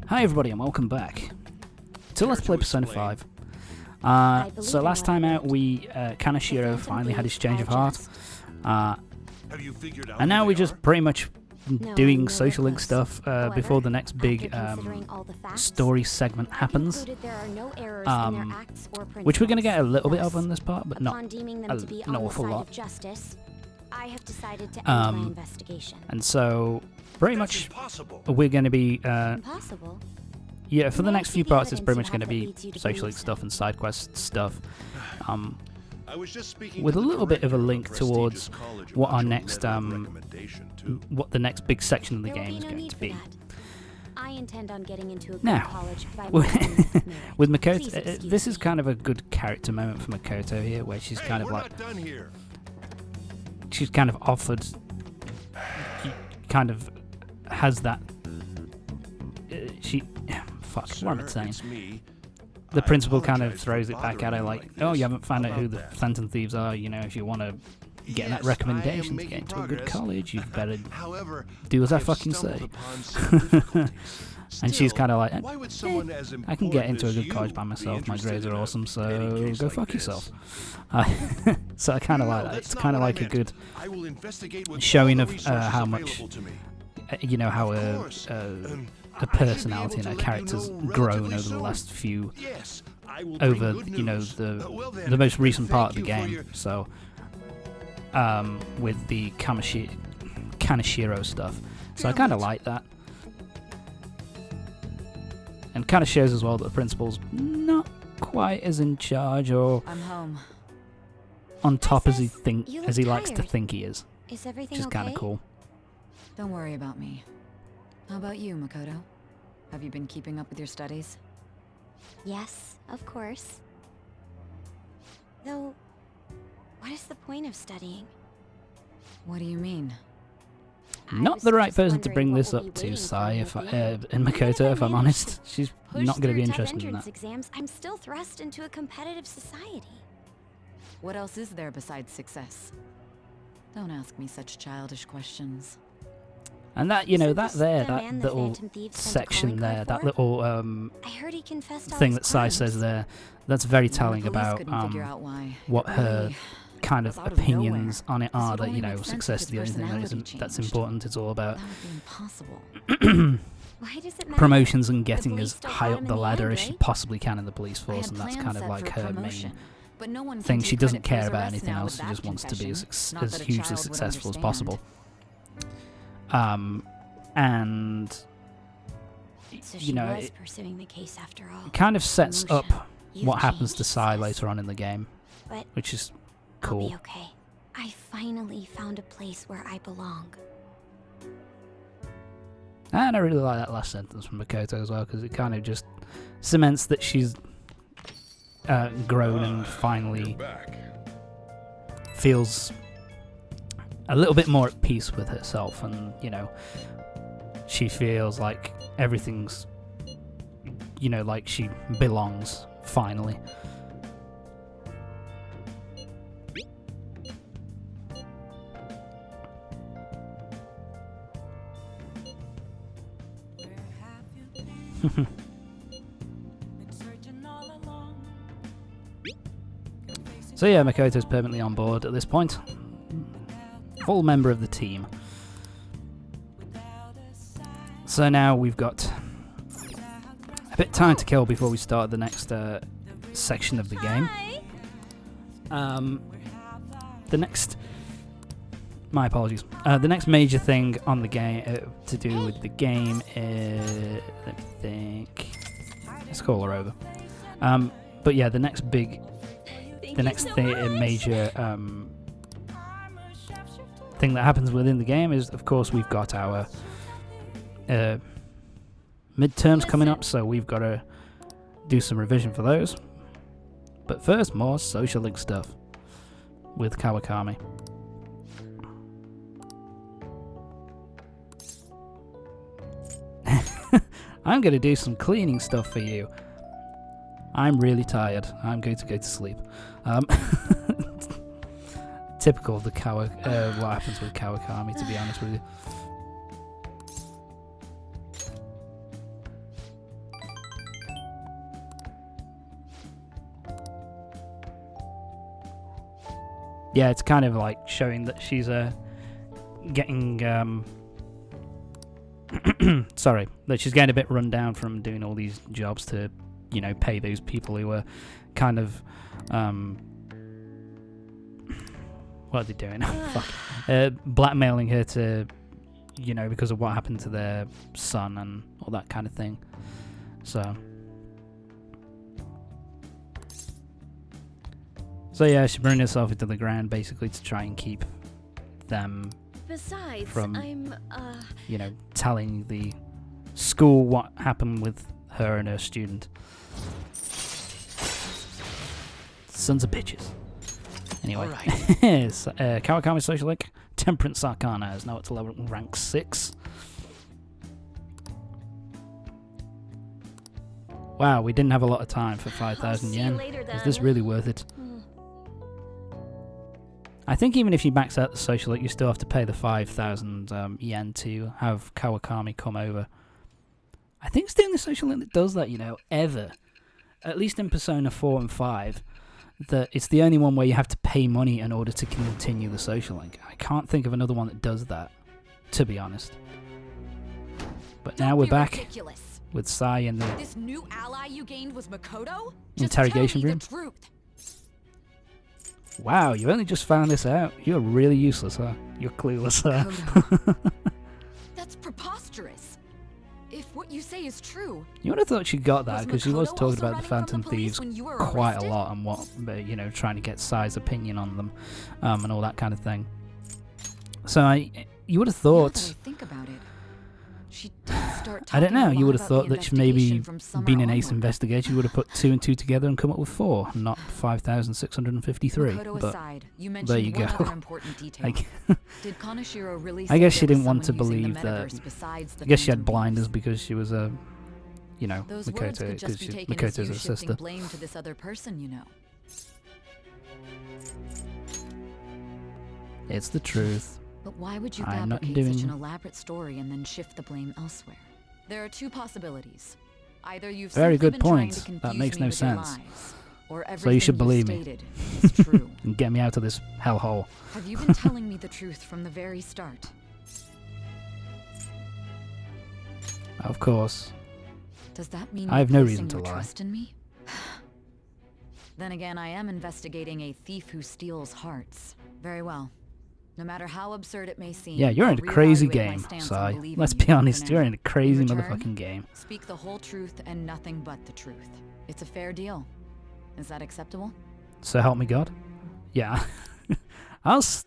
Hi everybody and welcome back to Let's Play Persona 5. So last time out Kaneshiro finally had his change of heart. And now we're just pretty much doing social link stuff before the next big story segment happens. Which we're going to get a little bit of on this part, but not an awful lot. And so pretty much we're going to be yeah, for the next few parts it's pretty much going to be social link stuff and side quest stuff, with a little bit of a link towards what our next what the next big section of the game is going to be. I intend on getting into a now, college by with Makoto, this is kind of a good character moment for Makoto here, where she's kind of like, she's kind of offered, kind of has that, fuck, what am I saying? The principal kind of throws it back at her like, oh, you haven't found out who the Phantom Thieves are, you know, if you want to get that recommendation to get into a good college, you'd better do as I fucking say. And she's kind of like, I can get into a good college by myself, my grades are awesome, so go fuck yourself. So I kind of like that. It's kind of like a good showing of how much, you know, how a personality and a character's grown over the last few, over, you know, the most recent part of the game. So with the Kaneshiro stuff. So I kind of like that. And kind of shows as well that the principal's not quite as in charge or on top as he likes to think he is. Is everything which is kind of cool. Don't worry about me. How about you, Makoto? Have you been keeping up with your studies? Yes, of course. Though, what is the point of studying? What do you mean? Not the right person to bring this up to, Sae, and Makoto, if I'm honest. She's not going to be interested in that. Exams, I'm still thrust into a competitive society. What else is there besides success? Don't ask me such childish questions. And that, you know, that little section there, that little thing that Sae says there, that's very telling about what her kind of opinions on it are, that, you know, success is the only thing that's important. It's all about promotions and getting as high up the ladder as she possibly can in the police force, and that's kind of like her main thing. She doesn't care about anything else, she just wants to be as hugely successful as possible. And you know, it kind of sets up what happens to Sae later on in the game, which is cool. I'll be okay. I finally found a place where I belong. And I really like that last sentence from Makoto as well, because it kind of just cements that she's grown and finally feels a little bit more at peace with herself, and, you know, she feels like everything's, you know, like she belongs, finally. So yeah, Makoto's permanently on board at this point. Full member of the team. So now we've got a bit of time to kill before we start the next section of the game. The next major thing on the game to do with the game is, let me think. Let's call her over. But yeah, the next major thing that happens within the game is, of course, we've got our midterms coming up, so we've got to do some revision for those. But first, more social link stuff with Kawakami. I'm going to do some cleaning stuff for you. I'm really tired. I'm going to go to sleep. Typical of the what happens with Kawakami, to be honest with you. yeah, it's kind of like showing that she's getting sorry, that she's getting a bit run down from doing all these jobs to, you know, pay those people who were kind of what are they doing? Fuck. Blackmailing her to, you know, because of what happened to their son and all that kind of thing. So yeah, she burned herself into the ground basically to try and keep them Besides, from, I'm, you know, telling the school what happened with her and her student. Sons of bitches. Anyway, Kawakami Social Link, Temperance Arcana is now up to level rank 6. Wow, we didn't have a lot of time for 5,000 yen. Is this really worth it? I think even if you max out the social link, you still have to pay the 5,000 yen to have Kawakami come over. I think it's the only social link that does that, you know, ever. At least in Persona 4 and 5, that it's the only one where you have to pay money in order to continue the social link. I can't think of another one that does that, to be honest. But now we're back with Sae in the This new ally you gained was Makoto? interrogation room. Wow, you only just found this out. You're really useless, huh? You're clueless, huh? That's preposterous. If what you say is true, You would have thought she got that, Was because she was Makoto talking also about the running from Phantom the police Thieves when you were quite a arrested? lot, and what, you know, trying to get Sai's opinion on them, and all that kind of thing. So you would have now that thought, I think about it, she did start I don't talking know, a you lot would have about thought the that she maybe, investigation from summer being an ace onward. investigator, you would have put 2 and 2 together and come up with 4, not 5,653. Makoto But aside, you mentioned there you one go. other important detail. Did Kaneshiro really I say guess she there was didn't want to someone using the believe that. metaverse besides the I guess she had Phantom blinders Thieves? because she was a, you know, Those words Makoto, could just because be taken as Makoto's you her shifting sister. blame to this other person, you know. It's the truth. But why would you I'm not fabricate such an doing- elaborate story and then shift the blame elsewhere? There are two possibilities. Either you've Very simply good been trying point. to That confuse makes me no with your sense. lies, or So you should everything believe me. stated is true. And get me out of this hellhole. Have you been telling me the truth from the very start? Of course. Does that mean I have you're no placing reason to your lie. trust in me? Then again, I am investigating a thief who steals hearts. Very well. No matter how absurd it may seem. Yeah, you're I'll in a crazy reevaluate my game, stance on Sai. believing Let's you be for honest, now. you're in a crazy In return, motherfucking game. Speak the whole truth and nothing but the truth. It's a fair deal. Is that acceptable? So help me God? Yeah. I'll say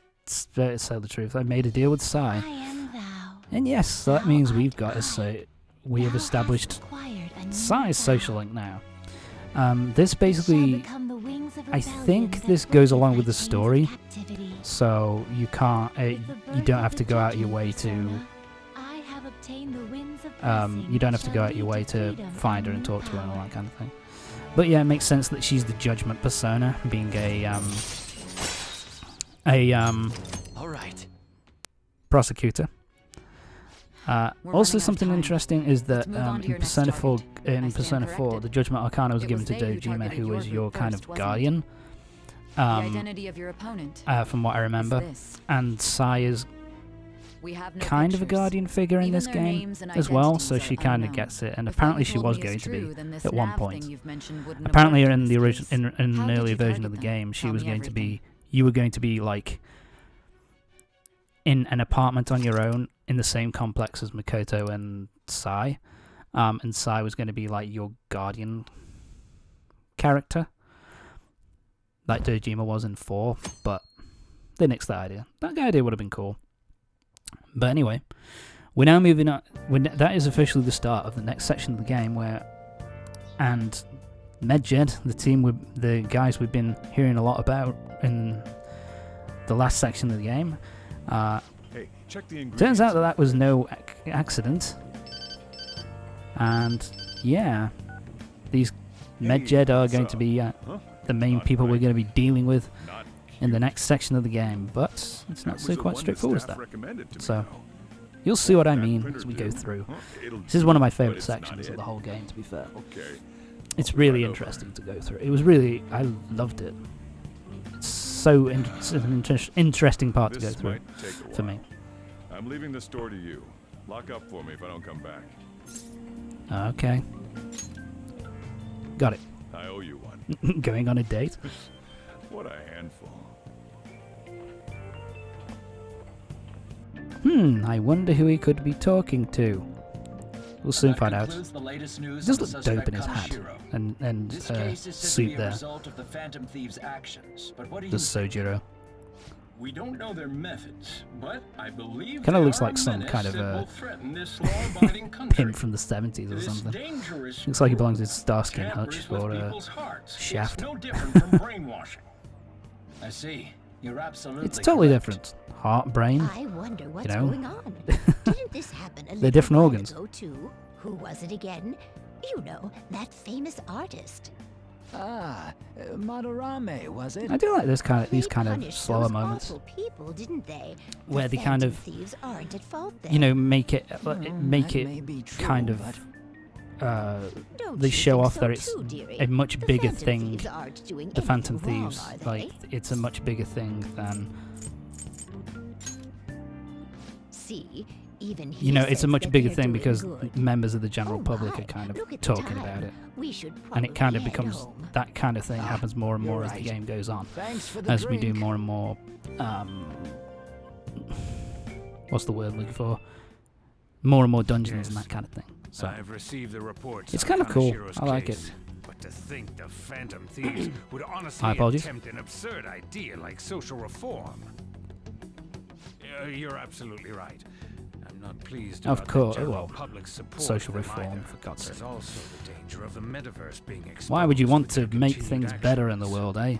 the truth. I made a deal with Sai. I am thou. And yes, so that Thou means art we've got to say we have Thou hast established acquired a new Sai's thou. social link now. This Shall basically, become the wings of I rebellion think that this break goes the along with the chains of story. captivity. So you can't, With the you birth don't of have the to go out your judging way to, persona, I have obtained the winds of you don't have blessing to go that out your shall way lead to freedom find her and new talk to her and all power. that kind of thing. But yeah, it makes sense that she's the judgment persona, being a All right. prosecutor. We're Also, running out of something time. interesting is that Let's move on to in your next Persona 4, target. I stand 4, the corrected. Judgment Arcana was It given was to they who Dojima, targeted who your was your group kind first, of wasn't it? guardian. The identity of your opponent From what I is remember, this. and Sai is We have no kind of a pictures. guardian figure in Even this their game names and as well, so identities she are kind of unknown. gets it, and If what apparently you she told was me is going to true, be then this at one nav point. thing you've mentioned wouldn't have Apparently, worked in the this original, case. in an How did earlier you version target of the them? game, she Tell was me going to everything. be, you were going to be like in an apartment on your own in the same complex as Makoto and Sai, and Sai was going to be like your guardian character, like Dojima was in 4, but they nixed that idea. That idea would have been cool. But anyway, we're now moving on. That is officially the start of the next section of the game, and Medjed, the guys we've been hearing a lot about in the last section of the game, Hey, check the ingredients. turns out that was no accident. And yeah, these Medjed are going to be the main Not people we're right. going to be dealing with Not in the cute. next section of the game, but it's That not was so the quite one straightforward as staff that. recommended to me, So, though. You'll see what I That mean printer as we do? go through. Huh, it'll This is do, one of my but favourite it's not sections of it. the whole game, to be fair. Okay. It's I'll really right over. interesting to go through. It was really, I loved it. It's it's an interesting part to go This through might take a for while. me. I'm leaving the store to you. Lock up for me if I don't come back. Okay. Got it. I owe you one. Going on a date? What a handful. I wonder who he could be talking to. We'll soon find out. He does look dope in his hat and suit there. The Phantom Thieves' actions, but what do The Sojiro. We don't know their methods, but I believe Kind of looks like some kind of a pimp from the 70s or something. Looks like he belongs in Starsky and Hutch or Shaft. No different from brainwashing. I see. You're absolutely It's totally correct. different. Heart, brain. I wonder what's know. going on. Didn't this happen a They're little different while organs. ago too? Who was it again? You know, that famous artist. Madarame, was it? I do like these They kind of punished slower those moments awful people, didn't they? where The they kind Phantom of, thieves aren't at fault you then. know, make it That make may it be true, kind of but Don't they you show think off so that it's too, dearie? a much The bigger Phantom thing. Thieves aren't doing The Phantom anything wrong, Thieves, are they? like it's a much bigger thing than See, even you know. he It's a says much that bigger they're thing doing because good. members of the general Oh public my, are kind of look at the talking time. about it, We should and it kind of probably head becomes home. that kind of thing happens more and you're more as the right. game goes on. Thanks for the As we do drink. more and more, what's the word I'm looking for? More and more dungeons and Yes. that kind of thing. So I've received the reports. It's on kind of cool. Kanashiro's I like case. it. But to think the Phantom Thieves would honestly My apologies. attempt an absurd idea like social reform. You're absolutely right. I'm not pleased Of about the course, general well, public support social for them reform, either. for God's There's sake. also the danger of the metaverse being exposed. Why would you want with to their make continued things better in the actions. world, eh?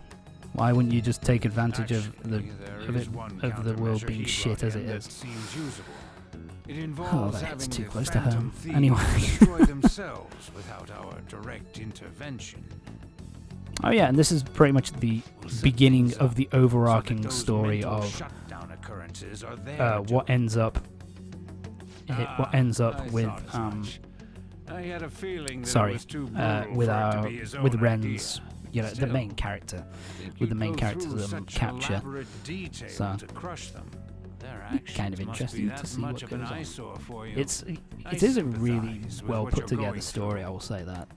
Why wouldn't you just take advantage of Actually, there of is it one of the world countermeasure being he shit brought as it in that is? seems usable. It Oh, involves that's having too the close to Phantom home. Thieves Anyway. destroy themselves without our direct intervention. Oh yeah, and this is pretty much the We'll set beginning things of up the so overarching that those story mental of shutdown occurrences are there what to- ends up what ends I up with thought as much. I had a feeling that it sorry was too brutal with for it to our be his with own Ren's idea. you know the Still, main character Think with the you'd main go character's through such capture. elaborate detail So, to crush them. Their kind of actions must interesting be to that see much what of an goes on. eyesore for you. It's I it is a really sympathize with well what put you're together going story. through. I will say that.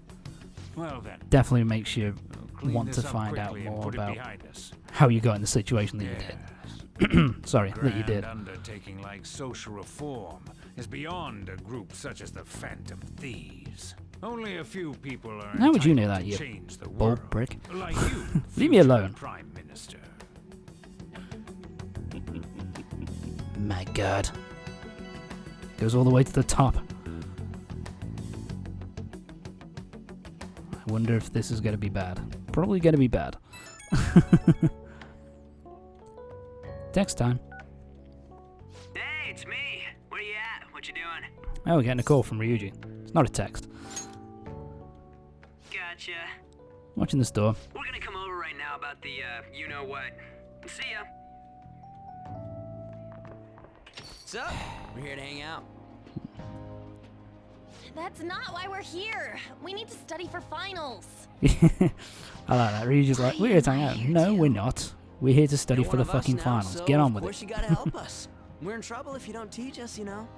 Well then, Definitely makes you we'll clean want to this up find out quickly and more put it about behind us. how you got in the situation that you Yes. did. Sorry, that you Grand did. undertaking like social reform is beyond a group such as the Phantom Thieves. Only a few people are How would you know entitled that, to you change the bald world. prick? Like you, Leave me future alone. Prime Minister. My God. Goes all the way to the top. I wonder if this is going to be bad. Probably going to be bad. Text time. Hey, it's me. Where you at? What you doing? Oh, we're getting a call from Ryuji. It's not a text. Gotcha. Watching the store. We're gonna come over right now about the, you know what. See ya. What's up? We're here to hang out. That's not why we're here. We need to study for finals. I like that. Ryuji's like, we're here to hang out. No, we're not. We're here to study You're for one the of us fucking now, finals. so Get on with Of course it. you gotta help us. We're in trouble if you don't teach us, you know.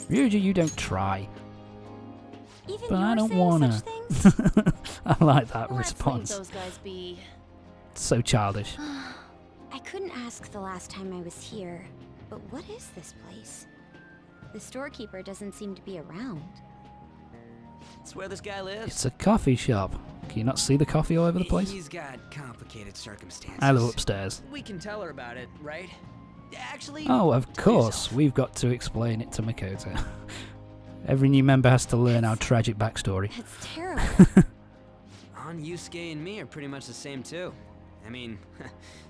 Ryuji, you don't try. Even But you're I don't saying wanna. such things? I like that Let's response. leave those guys be. So childish. I couldn't ask the last time I was here, but what is this place? The storekeeper doesn't seem to be around. It's where this guy lives. It's a coffee shop. Can you not see the coffee all over the place? He's got complicated circumstances. I live upstairs. We can tell her about it, right? Actually. Oh, of tell course. yourself. We've got to explain it to Makoto. Every new member has to learn our tragic backstory. It's terrible. Han, Yusuke, and me are pretty much the same too. I mean,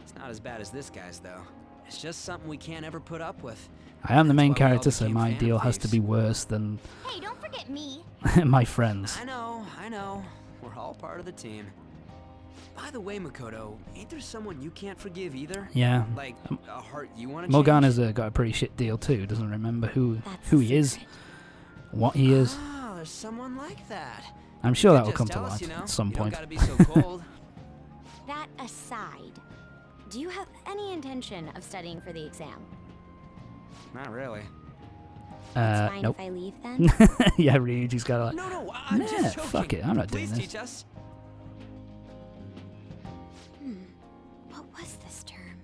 it's not as bad as this guy's though. It's just something we can't ever put up with. I am the main That's why we all character, so became my Phantom deal has to Thieves. be worse than Hey, don't forget me. my friends. I know. We're all part of the team. By the way, Makoto, ain't there someone you can't forgive either? Yeah. Like a heart you want to Morgana's got a pretty shit deal too. Doesn't remember who That's he the is, secret. what he is. Oh, there's someone like that. I'm sure You that will just come to tell us, light you know? at some You point. don't gotta be so cold. That aside, do you have any intention of studying for the exam? Not really. It's fine nope. if I leave then? Yeah, Ryuji's got like, No, I'm nah, just joking. fuck it, I'm not Please doing this. teach us. What was this term?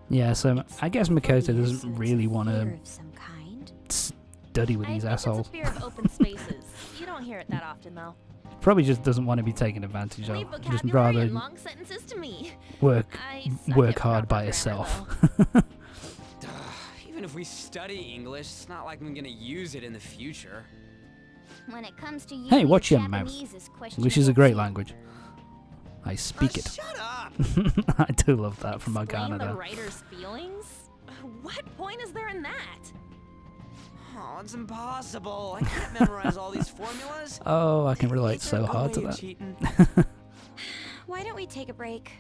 Yeah, so It's I guess 4 Makoto years doesn't since really a want fear to of some kind. study with these assholes. It's a fear of open spaces. You don't hear it that often, though. Probably just doesn't want to be taken advantage of. Leave Just vocabulary rather and long sentences to me. work I suck work at hard by proper herself. grammar, Even if we study English, it's not like I'm gonna use it in the future. When it comes to Hey, watch your mouth. English is a great language. I speak it. Shut up! I do love that from Explain Morgana the though. writer's feelings? What point is there in that? Oh, it's impossible. I can't memorize all these formulas. Oh, I can relate Is there so a hard to way of that. cheating? Why don't we take a break?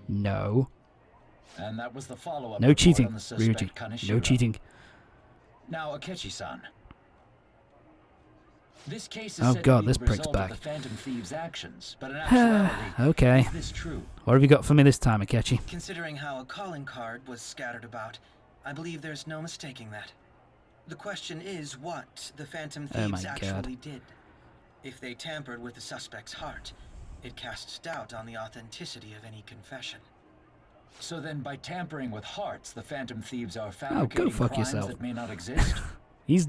No. And that was the follow-up. No report cheating, on the suspect, Ryuji. Kaneshiro. No cheating. Now, Akechi-san. This case is Oh said god, to be this the prick's result back. of the Phantom Thieves' actions, but in actuality, Okay. is this true? What have you got for me this time, Akechi? Considering how a calling card was scattered about, I believe there's no mistaking that. The question is what the Phantom Oh my Thieves God. actually did. If they tampered with the suspect's heart, it casts doubt on the authenticity of any confession. So then, by tampering with hearts, the Phantom Thieves are Oh, fabricating go fuck crimes yourself. that may not exist? He's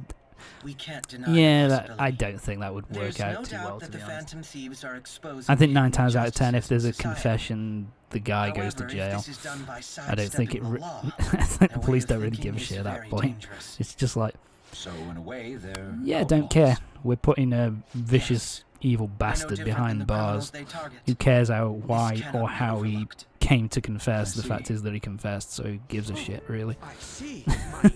We can't deny yeah. the That, possibility. I don't think that would There's work out no too doubt well, that to the be honest. Phantom Thieves are exposing I think hidden 9 times out of 10, if there's a injustices in society. confession, the guy goes to However, if jail. this is done by I don't think it. sidestepping the law, I think the their way police of don't really thinking give a is shit at that very point. dangerous. It's just like, So, in a way, they're yeah, don't outlaws. care. We're putting a vicious, evil They're no bastard different than behind the criminals bars. they target. Who cares how, This why, cannot or be how he overlooked. came to confess? I The fact see. is that he confessed, so who gives a shit, really? I see. My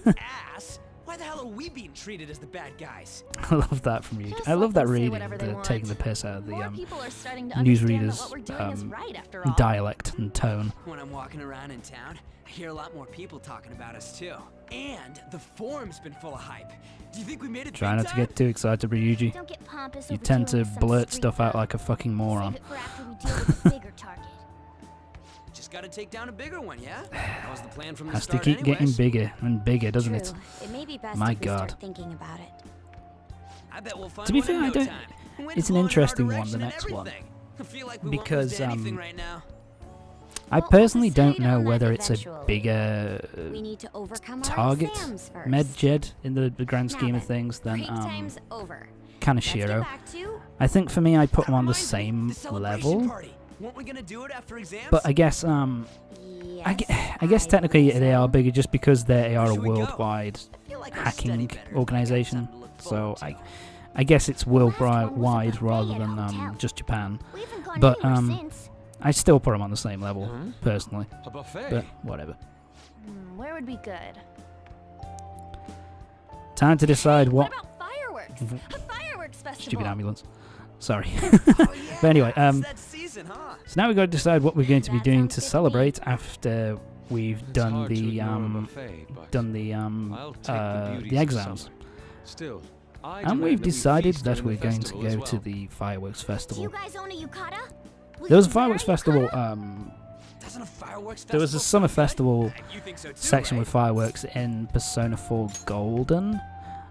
ass. Why the hell are we being treated as the bad guys? I love that from you. Just I love let that them say reading, whatever they want. taking the piss out of the More people are starting to newsreaders' understand that what we're doing is right after all. dialect and tone. When I'm walking around in town, I hear a lot more people talking about us too. And the forum's been full of hype. Do you think we made it Try big not to time? get too excited, Ryuji. Don't get pompous You over tend to dealing with some blurt street stuff out bug. like a fucking moron. Save it for after we deal with the bigger target. Just gotta take down a bigger one, yeah? That was the plan from the Has to start keep getting anyways. bigger and bigger, doesn't it? True. It may be best My if we God. start thinking about it. I bet we'll find To be one fair, in I no don't- time. Wind's it's an blowing in our interesting one, the direction and next one. everything. I feel like we Because, won't lose to anything right now. I Well, personally we'll don't decide know on that whether it's a eventually. bigger We need to overcome our target, exams first. Medjed, in the grand Now scheme of then, things, than break time's over. Let's get Kaneshiro. back to I think for me, I put them on the Reminds me, same the celebration level. Party. Weren't we gonna do it after exams? But I guess yes, I guess technically believe they are so. bigger just because they are a Should we go? worldwide I feel like we'll study hacking better if we got organization. something to look So forward to. I guess it's one was a worldwide buffet rather at than hotel. just Japan. We haven't gone But, anywhere since. I still put them on the same level personally, A buffet. but whatever. Where would be good? Time to decide What what. about fireworks? A fireworks festival. Stupid ambulance. Sorry. Oh, yeah, But anyway, it's that season, huh? so now we've got to decide what we're going to be That doing sounds to good to me. celebrate after we've It's done hard to the ignore a buffet, but I'll take the beauties of exams. summer. Still, I And demand we've that we decided feast that during we're the going to festival go as to well. the fireworks Do festival. you guys own a yukata? Will There was a you wear fireworks a festival. yukata? Doesn't a fireworks There was a festival summer sound good? festival You think so too, section right? with fireworks in Persona 4 Golden.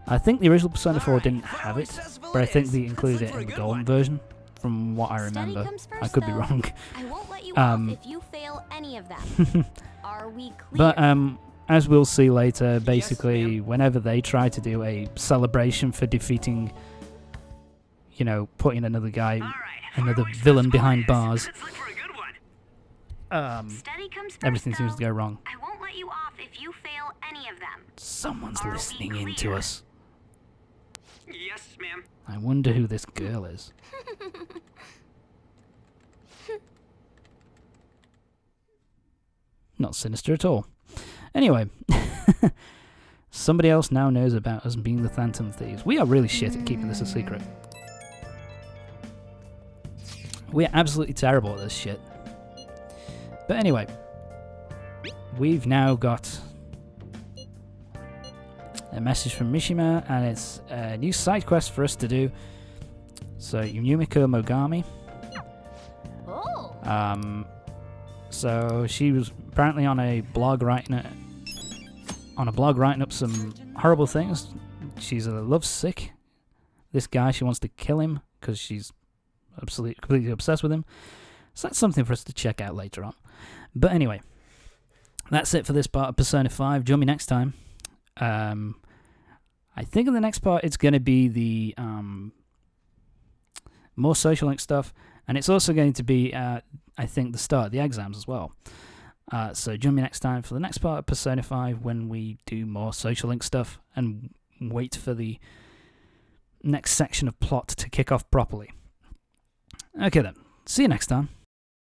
I think the original Persona 4 Alright, didn't have it, fireworks festival but I it think is. they Let's included look it for a in the good Golden one. version, from what I Study remember. comes I first, could be though. wrong. I won't let you Um, off if you fail any of them. Are we clear? But as we'll see later, basically, ma'am. whenever they try to do a celebration for defeating, you know, putting another guy, another villain behind bars, Let's look for a good one. Study comes first, everything seems to though. go wrong. I won't let you off if you fail any of them. Someone's Are we listening in to clear? us. Yes, ma'am. I wonder who this girl is. Not sinister at all. Anyway, somebody else now knows about us being the Phantom Thieves. We are really shit at keeping this a secret. We are absolutely terrible at this shit. But anyway, we've now got a message from Mishima, and it's a new side quest for us to do. So, Yumiko Mogami. Oh. So she was apparently on a blog writing up some horrible things. She's lovesick. This guy, she wants to kill him because she's completely obsessed with him. So that's something for us to check out later on. But anyway, that's it for this part of Persona 5. Join me next time. I think in the next part it's going to be the more social link stuff, and it's also going to be, I think, the start of the exams as well. So join me next time for the next part of Persona 5 when we do more social link stuff and wait for the next section of plot to kick off properly. Okay then, see you next time.